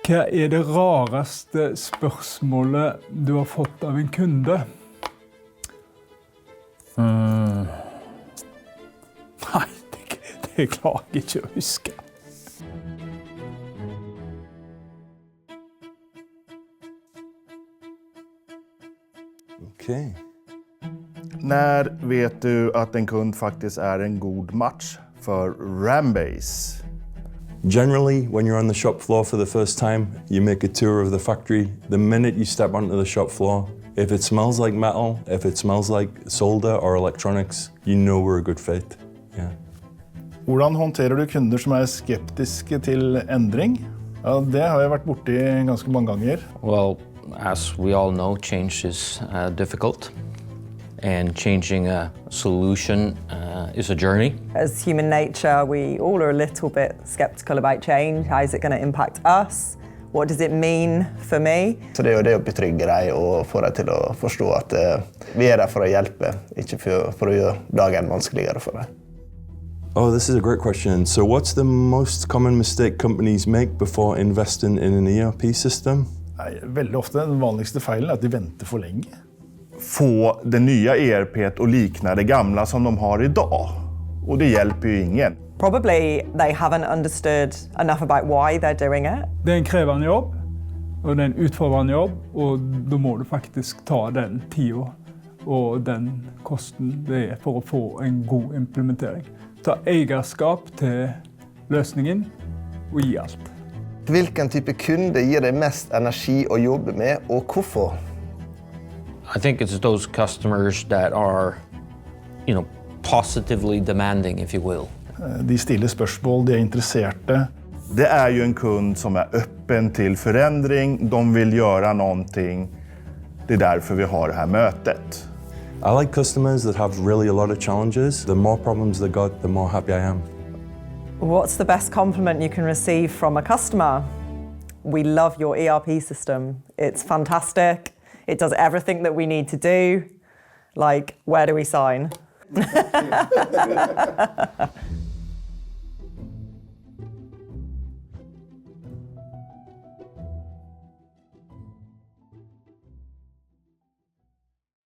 Hva det rareste spørsmålet du har fått av en kunde? Nei, det klarer jeg ikke å huske. Okay. När vet du att en kund faktiskt är en god match för RamBase? Generally, when you're on the shop floor for the first time, you make a tour of the factory. The minute you step onto the shop floor, if it smells like metal, if it smells like solder or electronics, you know we're a good fit. Yeah. Hvordan håndterer du kunder som er skeptiske til endring? Ja, det har jeg vært borti ganske mange ganger. Well, as we all know, change is difficult. And changing a solution is a journey. As human nature, we all are a little bit skeptical about change. How is it going to impact us? What does it mean for me? Så det det å betrygge deg og få deg til å forstå at vi der for å hjelpe, ikke for å gjøre dagen vanskeligere for deg. Oh, this is a great question. So what's the most common mistake companies make before investing in an ERP system? Veldig ofte den vanligste feilen at de venter for lenge. Få det nya ERP och likna det gamla som de har idag. Och det hjälper ju ingen. Probably they haven't understood enough about why they're doing it. Det en krevende jobb, og det en utfordrende jobb, og da må du faktisk ta den tiden og den kosten det for å få en god implementering. Ta eierskap til løsningen og gi alt. Hvilken type kunde gir deg mest energi å jobbe med, og hvorfor? I think it's those customers that are, positively demanding, if you will. De stiller spørsmål, de interesserte. Det ju en kund som öppen till förändring, de vill göra någonting. Det därför vi har det här mötet. I like customers that have really a lot of challenges. The more problems they got, the more happy I am. What's the best compliment you can receive from a customer? We love your ERP system. It's fantastic. It does everything that we need to do. Like, where do we sign?